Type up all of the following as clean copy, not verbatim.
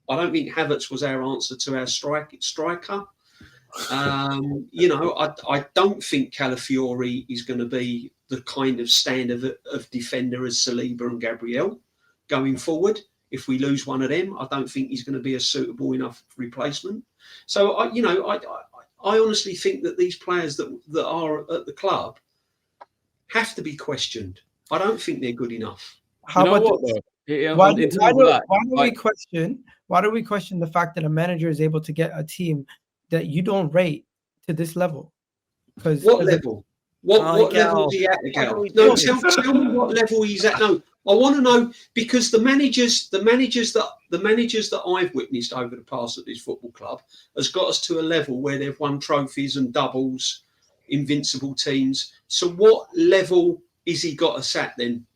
I don't think Havertz was our answer to our striker. I don't think Calafiori is going to be the kind of standard of defender as Saliba and Gabriel going forward. If we lose one of them, I don't think he's going to be a suitable enough replacement. So, I honestly think that these players that are at the club have to be questioned. I don't think they're good enough. How about why do we question the fact that a manager is able to get a team that you don't rate to this level? Because what level? What level is he at, Egal? No, tell me what level he's at. No, I want to know, because the managers that I've witnessed over the past at this football club has got us to a level where they've won trophies and doubles, invincible teams. So what level is he got us at then?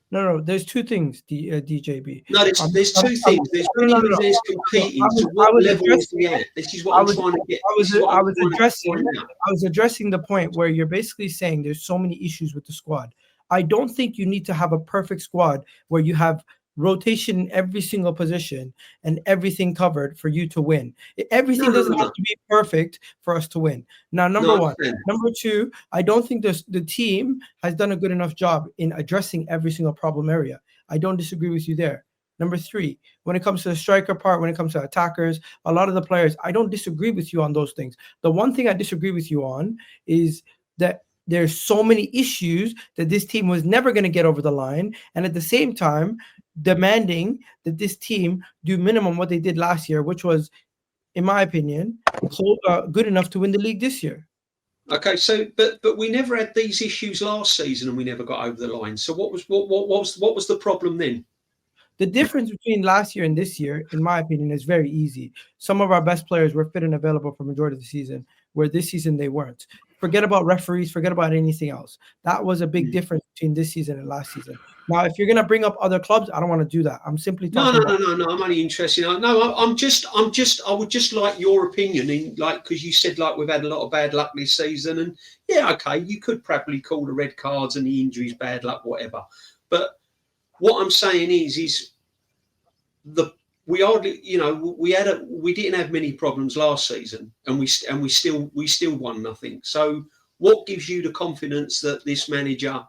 No. There's two things, DJB. No, there's two things. There's there's competing. So what level is he at? This is what I'm trying to get. I was addressing the point where you're basically saying there's so many issues with the squad. I don't think you need to have a perfect squad where you have rotation in every single position and everything covered for you to win. Everything doesn't have to be perfect for us to win. Now, number one. Number two, I don't think the team has done a good enough job in addressing every single problem area. I don't disagree with you there. Number three, when it comes to the striker part, when it comes to attackers, a lot of the players, I don't disagree with you on those things. The one thing I disagree with you on is that there's so many issues that this team was never going to get over the line. And at the same time, demanding that this team do minimum what they did last year, which was, in my opinion, good enough to win the league this year. Okay, so but we never had these issues last season, and we never got over the line. So what was the problem then? The difference between last year and this year, in my opinion, is very easy. Some of our best players were fit and available for majority of the season, where this season they weren't. Forget about referees, forget about anything else. That was a big difference between this season and last season. Now, if you're going to bring up other clubs, I don't want to do that. I'm simply talking No. I'm only interested. No, I would just like your opinion in, like, because you said like we've had a lot of bad luck this season, and yeah, okay, you could probably call the red cards and the injuries bad luck, whatever. But what I'm saying is we didn't have many problems last season, and we still won nothing. So what gives you the confidence that this manager,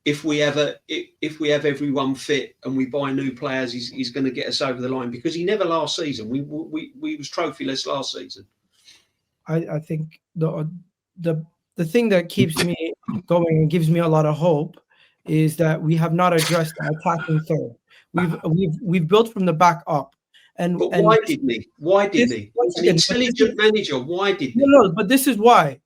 if we have everyone fit and we buy new players, he's going to get us over the line? Because he never last season. We was trophyless last season. I think the thing that keeps me going and gives me a lot of hope is that we have not addressed the attacking third. We've built from the back up. But why didn't he? Why didn't he? He's an intelligent manager. Why didn't he? No, but this is why.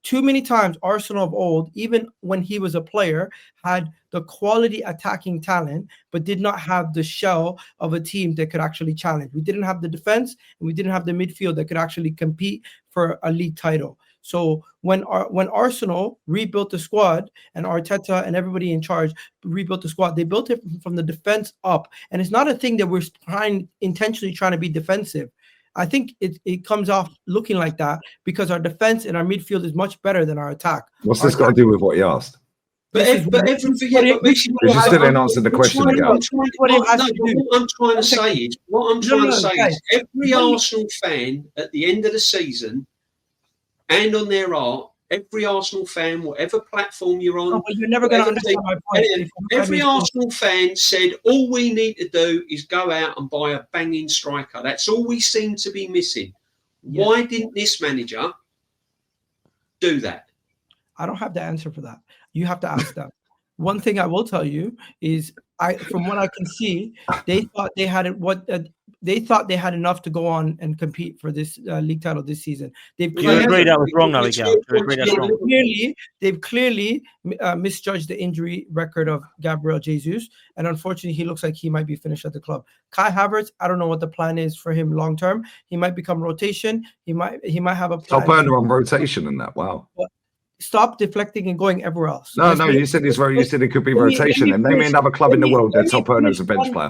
Too many times Arsenal of old, even when he was a player, had the quality attacking talent, but did not have the shell of a team that could actually challenge. We didn't have the defense, and we didn't have the midfield that could actually compete for a league title. So when Arsenal rebuilt the squad, and Arteta and everybody in charge rebuilt the squad, they built it from the defense up. And it's not a thing that we're intentionally trying to be defensive. I think it comes off looking like that because our defense and our midfield is much better than our attack. What's this got to do with what he asked? We just didn't answer the question again. What I'm trying to say is every Arsenal fan at the end of the season, and on their art, every Arsenal fan, whatever platform you're on, you're never going to understand my point. Every Arsenal fan said, all we need to do is go out and buy a banging striker. That's all we seem to be missing. Yeah. Why didn't this manager do that? I don't have the answer for that. You have to ask them. One thing I will tell you is, from what I can see, they thought they had enough to go on and compete for this league title this season. They've clearly that was wrong, now, Egal. They've clearly misjudged the injury record of Gabriel Jesus, and unfortunately, he looks like he might be finished at the club. Kai Havertz, I don't know what the plan is for him long term. He might become rotation. He might have a plan. Top earner on rotation and that. Wow. Stop deflecting and going everywhere else. No, you said it could be rotation, and name another club in the world that top earner is a bench player.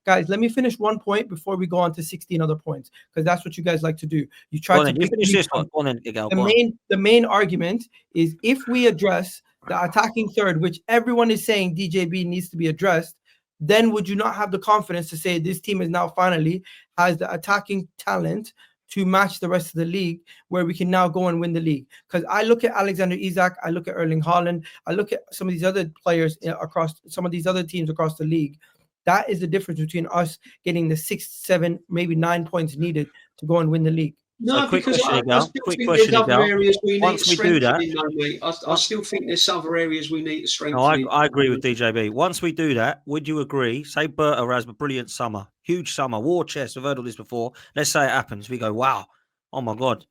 Guys, let me finish one point before we go on to 16 other points, because that's what you guys like to do. You try to finish this one. Go on, Egal. The main argument is, if we address the attacking third, which everyone is saying DJB needs to be addressed, then would you not have the confidence to say this team is now finally has the attacking talent to match the rest of the league, where we can now go and win the league? Because I look at Alexander Isak, I look at Erling Haaland, I look at some of these other players across some of these other teams across the league. That is the difference between us getting the 6, 7, maybe 9 points needed to go and win the league. No, So quick because question, I Egal. still Quick think question, there's other Egal. areas we need to Once we do that, strengthen, though, mate. I still think there's other areas we need to strengthen. no, I agree with DJB. Once we do that, would you agree? Say Berta has a brilliant summer, huge summer, war chest. We've heard all this before. Let's say it happens. We go, wow, oh my God.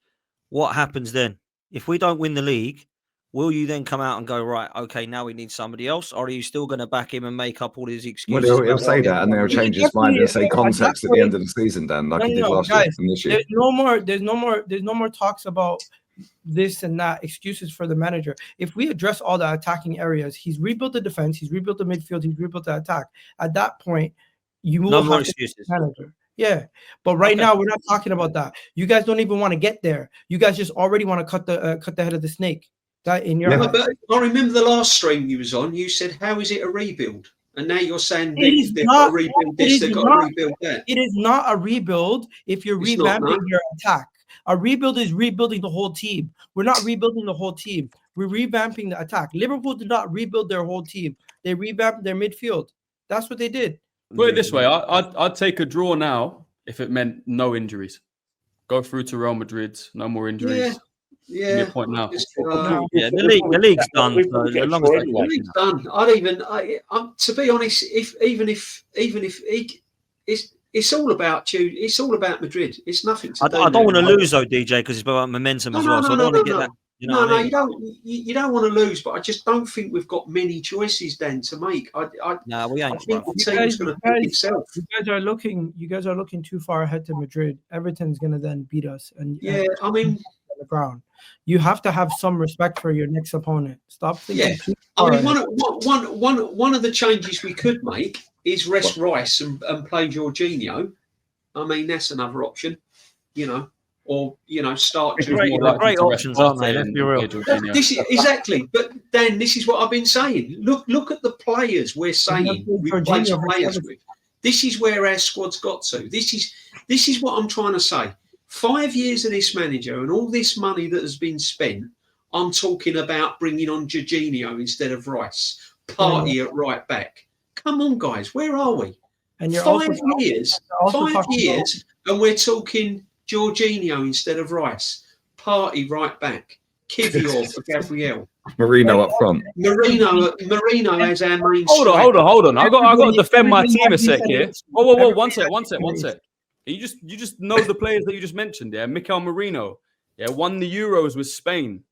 What happens then? If we don't win the league, will you then come out and go, right, okay, now we need somebody else? Or are you still going to back him and make up all his excuses? Well, he'll say that, and then he'll change his mind and say context at the end of the season, Dan, like he did last year and this year. There's no more talks about this and that, excuses for the manager. If we address all the attacking areas, he's rebuilt the defense, he's rebuilt the midfield, he's rebuilt the attack. At that point, you will have excuses. Manager. Yeah, but right now we're not talking about that. You guys don't even want to get there. You guys just already want to cut the head of the snake. That in your but I remember the last stream you was on. You said, "How is it a rebuild?" And now you're saying they've got to rebuild this, they've got to rebuild that. It is not a rebuild if you're revamping your attack. A rebuild is rebuilding the whole team. We're not rebuilding the whole team. We're revamping the attack. Liverpool did not rebuild their whole team. They revamped their midfield. That's what they did. Put it this way, I'd take a draw now if it meant no injuries. Go through to Real Madrid, no more injuries. Yeah. Give me a point now. The league's done. The league's done. To be honest, it's all about you. It's all about Madrid. It's nothing to do. I don't want to lose though, DJ, because it's about momentum as well. So I don't want to get that. You know you don't want to lose, but I just don't think we've got many choices then to make. No, we ain't. I think the team's going to pick itself. You guys are looking too far ahead to Madrid. Everton's going to then beat us, and I mean, on the ground. You have to have some respect for your next opponent. Stop thinking. Yeah, I mean, one of the changes we could make is rest Rice and play Jorginho. I mean, that's another option, or start. Great options, aren't they? Let's be real. This is exactly, but Dan, this is what I've been saying. Look at the players we're saying we replace players with. This is where our squad's got to. This is what I'm trying to say. 5 years of this manager and all this money that has been spent, I'm talking about bringing on Jorginho instead of Rice, Party at right back. Come on, guys, where are we? And you're 5 years, and we're talking Jorginho instead of Rice, Party right back, Kivior for Gabriel, Marino up front. Marino as our main. Hold on. I got to defend my team a sec here. Whoa, one sec. You just know the players that you just mentioned. Yeah, Mikel Marino. Yeah, won the Euros with Spain.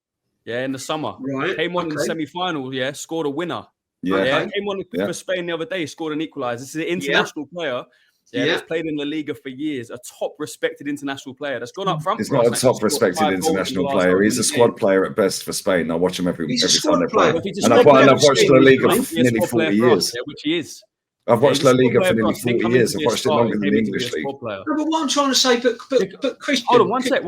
Yeah, in the summer. Right. Came on in the semi-final. Yeah, scored a winner. Yeah. Came on for Spain the other day. Scored an equaliser. This is an international player. Yeah, that's played in La Liga for years. A top respected international player that's gone up front. He's not a top respected international player. He's a squad player at best for Spain. I watch him every time they play. And I've watched La Liga for nearly 40 years. Yeah, which he is. I've watched La Liga for nearly 40 years. I've watched it longer than the English league. No, but what I'm trying to say, but Christian, hold on, one sec.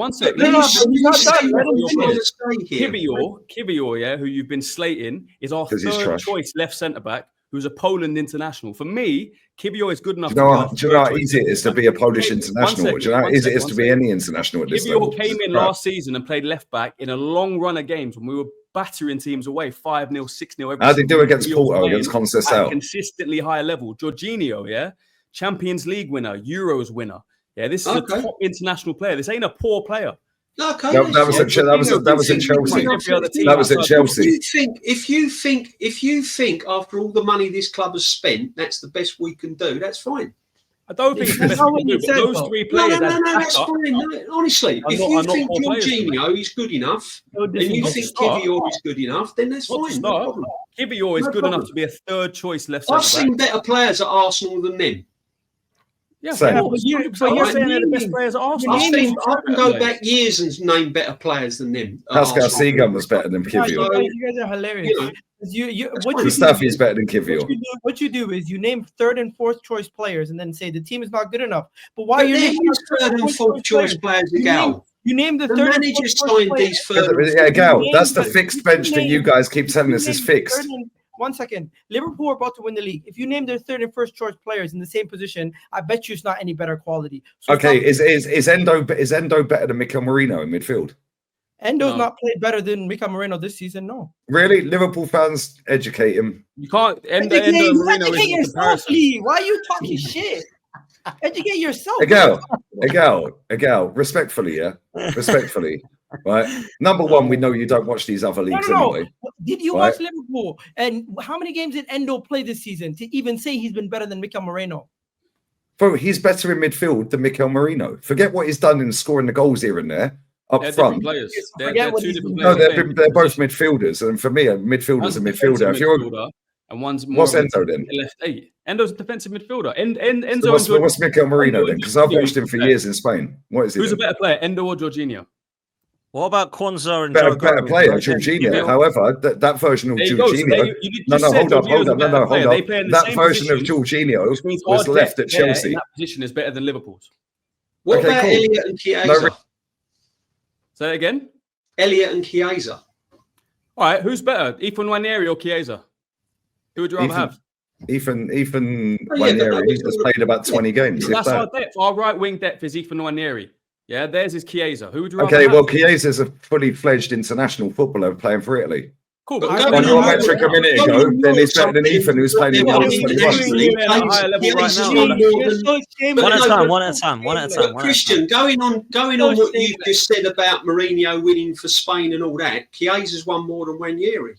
Kivior, yeah, who you've been slating, is our third choice left centre back, who's a Poland international. For me, Kivior is good enough. Do you know how easy it is to be a Polish international? Do you know how easy it is to be any international at this level? Kivior came in last season and played left back in a long run of games when we were battering teams away 5-0, 6-0. How did he do against Porto, against Conceição? Consistently high level. Jorginho, yeah, Champions League winner, Euros winner. Yeah, this is a top international player. This ain't a poor player. Okay, that was at Chelsea. That was at Chelsea. If you think after all the money this club has spent, that's the best we can do, that's fine. I don't think it's the best we can do, but those three players. No, that's fine. No, honestly, if you think Jorginho is good enough, and you think Kivior is good enough, then that's fine. No problem. Kivior is good enough to be a third choice left centre back. I've seen better players at Arsenal than them. Yeah, but you're saying they're the best players at Arsenal. I can go back years and name better players than them. Pascal Seagun was better than Kivior. You guys are hilarious. Mustafi's better than Kivior. What you do is you name third and fourth choice players and then say the team is not good enough. But why are you naming third and fourth choice players? Egal. You name the third manager signed these third. Egal. That's the fixed bench that you guys keep telling us is fixed. 1 second. Liverpool are about to win the league. If you name their third and first choice players in the same position, I bet you it's not any better quality. So okay, is Endo better than Mikel Merino in midfield? Endo's not played better than Mikel Merino this season. No. Really, Liverpool fans, educate him. You can't. Endo Merino educate is in yourself, comparison. Lee. Why are you talking shit? Educate yourself. Egal, respectfully, yeah, respectfully, right? Number one, we know you don't watch these other leagues anyway. Did you watch Liverpool? And how many games did Endo play this season to even say he's been better than Mikel Merino? Bro, he's better in midfield than Mikel Merino. Forget what he's done in scoring the goals here and there. Up front, players. They're two different no, players. they're both midfielders, and for me, a midfielder's a midfielder. If you're and one's more what's Endo then? Left 8. Endo's a defensive midfielder. So what's Mikel Merino then? Because I've watched him for years in Spain. What is he? Who's a better player, Endo or Jorginho? What about Kwanzaa and better player, Jorginho? However, that version of Jorginho. Hold up. That version of Jorginho was left at Chelsea. That position is better than Liverpool's. What about Elliot and Chiesa? Say that again. Elliot and Chiesa. All right, who's better, Ethan Nwaneri or Chiesa? Who would you rather have? Ethan Nwaneri has played about 20 games. That's our depth. Our right wing depth is Ethan Nwaneri. Yeah, theirs is Chiesa. Who would you rather have? Well, Chiesa's a fully fledged international footballer playing for Italy. Cool. On your metric a minute ago, then he's better than Ethan, who's playing in the higher level right now. One at a time. Christian, going on what you just said about Mourinho winning for Spain and all that, Chiesa's won more than Nwaneri.